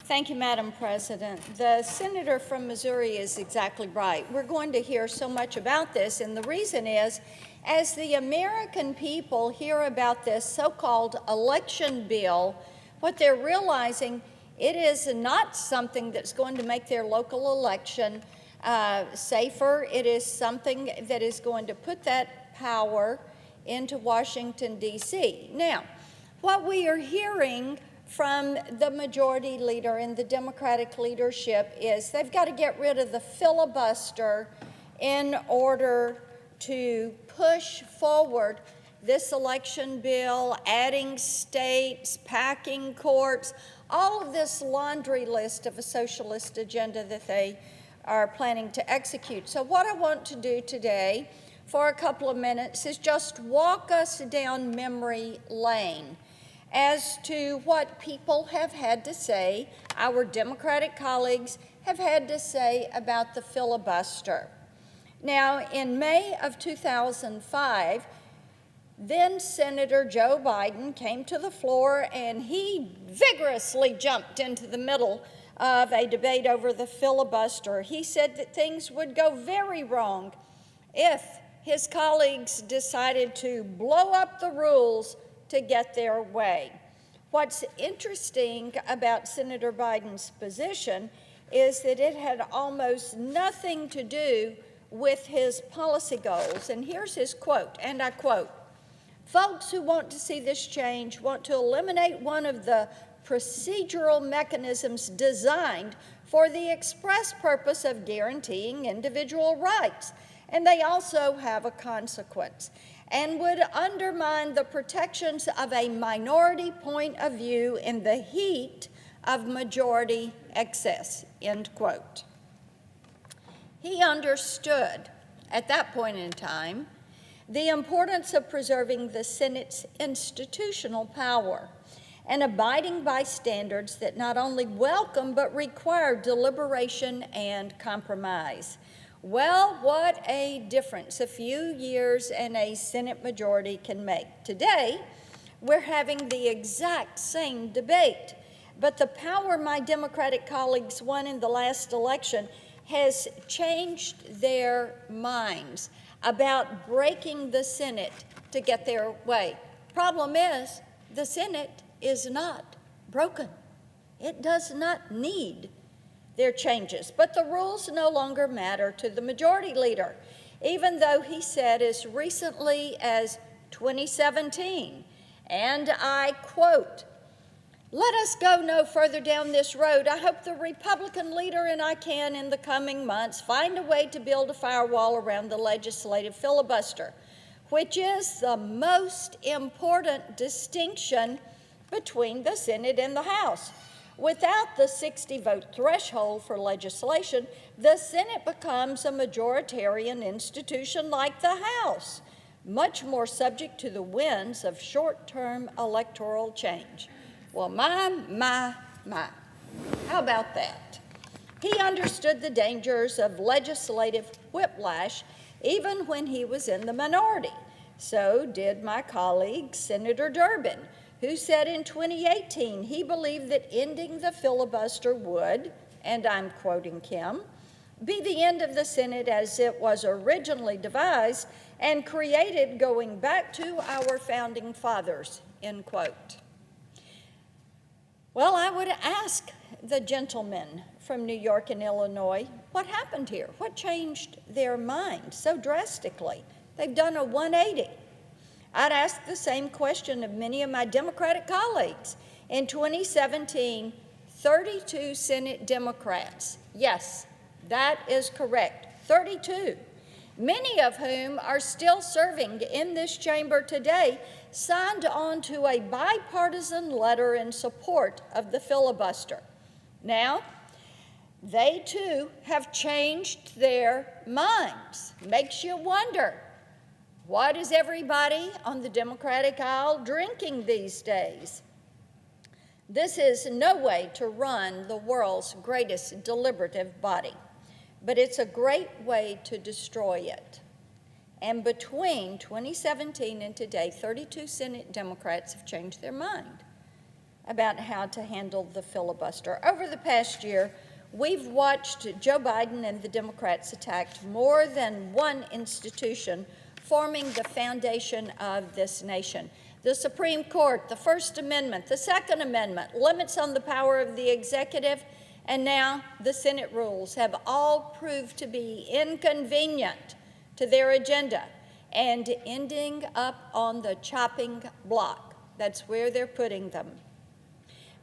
Thank you, Madam President. The senator from Missouri is exactly right. We're going to hear so much about this, and the reason is, as the American people hear about this so-called election bill, what they're realizing, it is not something that's going to make their local election safer. It is something that is going to put that power into Washington, D.C. Now, what we are hearing from the majority leader and the Democratic leadership is they've got to get rid of the filibuster in order to push forward this election bill, adding states, packing courts, all of this laundry list of a socialist agenda that they are planning to execute. So what I want to do today for a couple of minutes is just walk us down memory lane as to what people have had to say, our Democratic colleagues have had to say about the filibuster. Now, in May of 2005, then Senator Joe Biden came to the floor and he vigorously jumped into the middle of a debate over the filibuster. He said that things would go very wrong if his colleagues decided to blow up the rules to get their way. What's interesting about Senator Biden's position is that it had almost nothing to do with his policy goals. And here's his quote, and I quote, "Folks who want to see this change want to eliminate one of the procedural mechanisms designed for the express purpose of guaranteeing individual rights. And they also have a consequence and would undermine the protections of a minority point of view in the heat of majority excess," end quote. He understood at that point in time the importance of preserving the Senate's institutional power and abiding by standards that not only welcome but require deliberation and compromise. Well, what a difference a few years and a Senate majority can make. Today, we're having the exact same debate, but the power my Democratic colleagues won in the last election has changed their minds about breaking the Senate to get their way. Problem is, the Senate is not broken. It does not need their changes, but the rules no longer matter to the majority leader, even though he said as recently as 2017, and I quote, "Let us go no further down this road. I hope the Republican leader and I can, in the coming months, find a way to build a firewall around the legislative filibuster, which is the most important distinction between the Senate and the House. Without the 60-vote threshold for legislation, the Senate becomes a majoritarian institution like the House, much more subject to the winds of short-term electoral change." Well, my. How about that? He understood the dangers of legislative whiplash even when he was in the minority. So did my colleague, Senator Durbin, who said in 2018 he believed that ending the filibuster would, and I'm quoting him, "be the end of the Senate as it was originally devised and created going back to our founding fathers," end quote. Well, I would ask the gentlemen from New York and Illinois, what happened here? What changed their mind so drastically? They've done a 180. I'd ask the same question of many of my Democratic colleagues. In 2017, 32 Senate Democrats, yes, that is correct, 32, many of whom are still serving in this chamber today, signed on to a bipartisan letter in support of the filibuster. Now, they too have changed their minds. Makes you wonder, what is everybody on the Democratic aisle drinking these days? This is no way to run the world's greatest deliberative body, but it's a great way to destroy it. And between 2017 and today, 32 Senate Democrats have changed their mind. about how to handle the filibuster. Over the past year, we've watched Joe Biden and the Democrats attack more than one institution forming the foundation of this nation. The Supreme Court, the First Amendment, the Second Amendment, limits on the power of the executive, and now the Senate rules have all proved to be inconvenient to their agenda and ending up on the chopping block. That's where they're putting them.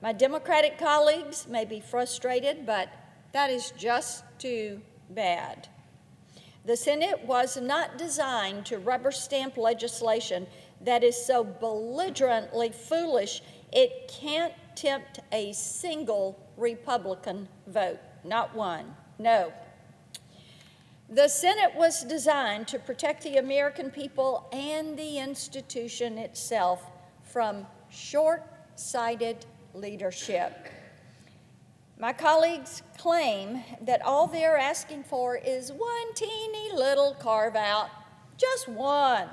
My Democratic colleagues may be frustrated, but that is just too bad. The Senate was not designed to rubber stamp legislation that is so belligerently foolish it can't tempt a single Republican vote, not one, no. The Senate was designed to protect the American people and the institution itself from short-sighted leadership. My colleagues claim that all they're asking for is one teeny little carve-out, just one.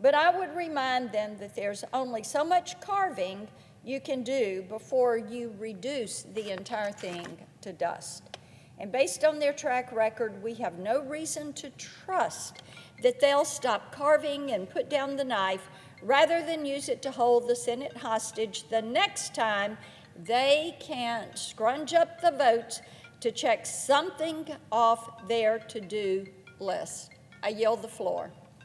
But I would remind them that there's only so much carving you can do before you reduce the entire thing to dust. And based on their track record, we have no reason to trust that they'll stop carving and put down the knife rather than use it to hold the Senate hostage the next time they can't scrunch up the votes to check something off their to-do list. I yield the floor.